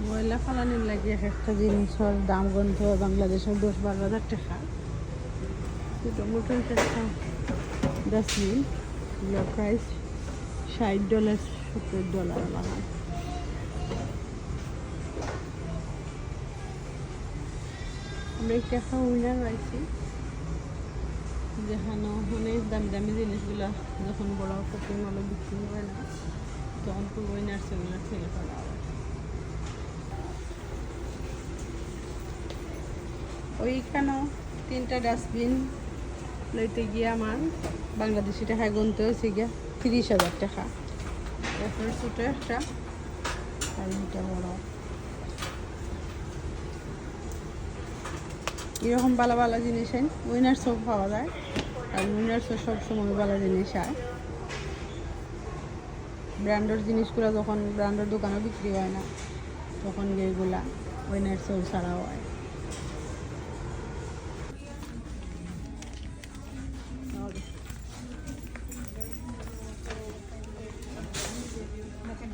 ময়লা ফালানির লাগে একটা জিনিসের দাম গন্ধ বাংলাদেশের 10-12 হাজার টাকা। ছোটো মোটো একটা ডাস্টবিন প্রাইস $60 $70 বানায়। আমরা একটা উইনার পাইছি যেখানে অনেক দামি দামি জিনিসগুলা যখন বড় শপিং মলে বিক্রি হয় না তখন খুব উইনার সেগুলো ছেলে ফেলা হয়। ওইখানেও 3টা ডাস্টবিন লইতে গিয়ে আমার বাংলাদেশি টাকায় গুনতে হয়েছে গিয়া 30,000 টাকা। এরপরে ছোটো একটা আর এটা বড়। এরকম ভালো ভালো জিনিস উইনার্সও পাওয়া যায় আর উইনার্সও সবসময় ভালো জিনিস হয়। ব্র্যান্ডের জিনিসগুলো যখন ব্র্যান্ডের দোকানে বিক্রি হয় না তখন এগুলা উইনার্সও ছাড়াও হয়।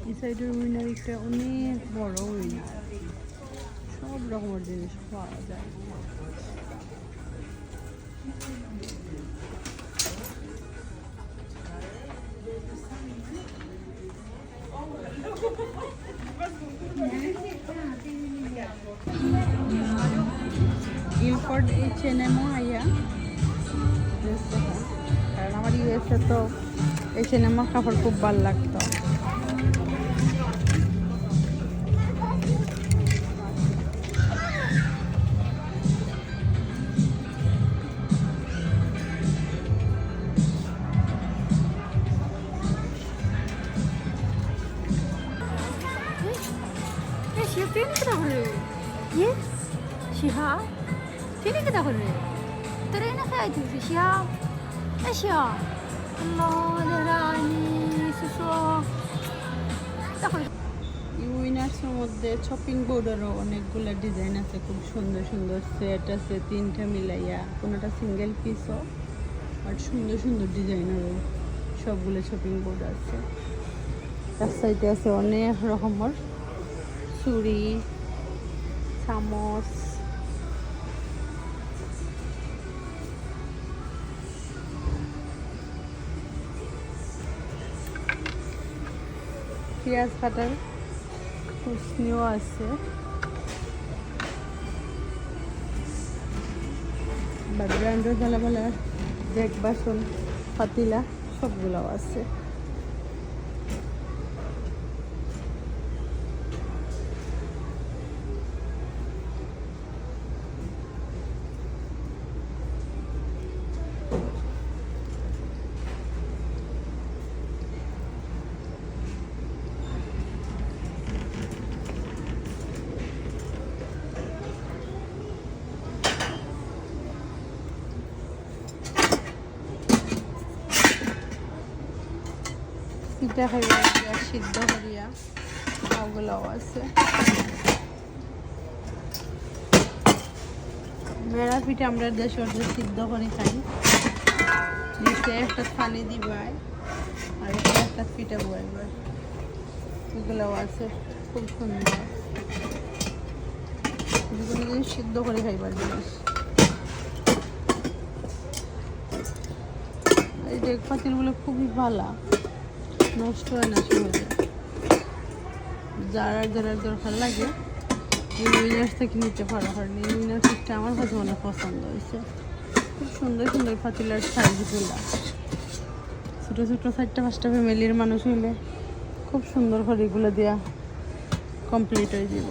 এই সাইডের উইনার একটা অনেক বড় উইনার, সব রকমের জিনিস পাওয়া যায়। গিলফোর্ড H&M-ও আইয়া ড্রেস দেখা, কারণ আমার ইউএসএ তো H&M-এর কাপড় খুব ভালো লাগতো। شيا فينك ظهري يس شهاب فينك ظهري ترى انا خايفه في شهاب اشياء الله دراني سوسو ظهري উইনার্সের মধ্যে শপিং বোর্ডেরও অনেকগুলো ডিজাইন আছে, খুব সুন্দর সুন্দর সেট আছে 3টা মিলাইয়া, কোনোটা সিঙ্গেল পিসও আর সুন্দর সুন্দর ডিজাইনেরও সবগুলো শপিং বোর্ড আছে। তার সাইডে আছে অনেক রকমের ছুরি চামচ, পেঁয়াজ কাটার কুচনিও আছে, বা ব্র্যান্ডের ভালো ভালো ডেক বাসন পাতিলা সবগুলোও আছে। পিঠা খাইবা সিদ্ধ করিয়া ওগুলোও আছে। মেরা পিঠা আমরা দেশের সিদ্ধ করে খাই, নিচে একটা পানি দিবাই আর একটা পিঠা বয়াইবার, এগুলোও আছে খুব সুন্দর। যেগুলো জিনিস সিদ্ধ করে খাইবার জিনিস। এই ডেক পাতিলগুলো খুবই ভালো, নষ্ট হয় না সহজে। যারা যারা দরকার লাগে এই উইনার্স থেকে নিতে পারো, কারণ এই উইনার্সটা আমার কাছে অনেক পছন্দ হয়েছে। খুব সুন্দর সুন্দর পাতিলার সাইজগুলো, ছোটো ছোটো 4টা-5টা ফ্যামিলির মানুষ হইলে খুব সুন্দর করে এগুলো দেওয়া কমপ্লিট হয়ে যাব।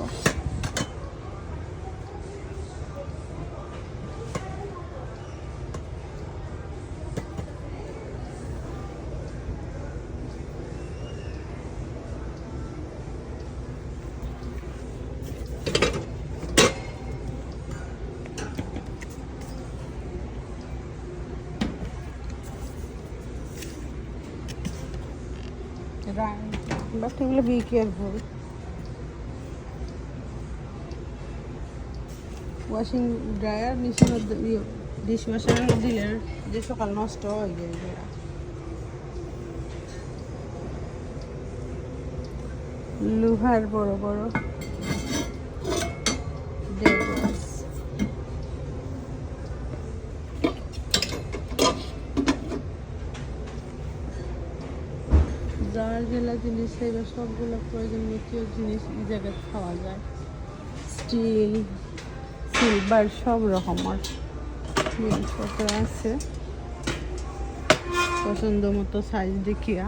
But you will be careful. Washing dryer machine dish ওয়াশারের দিলে যে সকাল নষ্ট হয়ে যায়। লোহার বড় বড় There was. যার জেলা জিনিস এবার সবগুলো প্রয়োজনীয় জিনিস এই জায়গায় পাওয়া যায়। স্টিল, সিলভার সব রকমের জিনিসপত্র আছে পছন্দ মতো সাইজ দেখিয়া।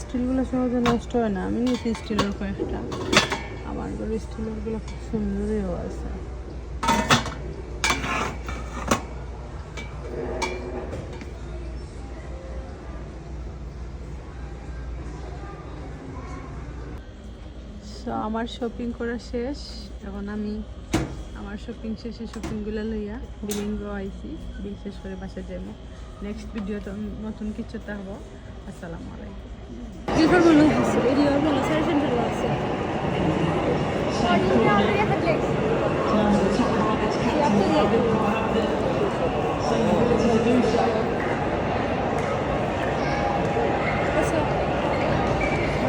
স্টিলগুলো সহজে নষ্ট হয় না, আমি নিয়েছি স্টিলের কয়েকটা। আমার ঘরে স্টিলেরগুলো খুব সুন্দরও আছে। তো আমার শপিং করা শেষ, এখন আমি আমার শপিং শেষে শপিংগুলো লইয়া বিলিংও আইছি, বিল শেষ করে বাসা যাবো। নেক্সট ভিডিওতে নতুন কিছু থাকবো। আসসালামু আলাইকুম। Before we lose this video, we're going to search and relax.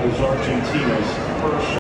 Was Argentina's first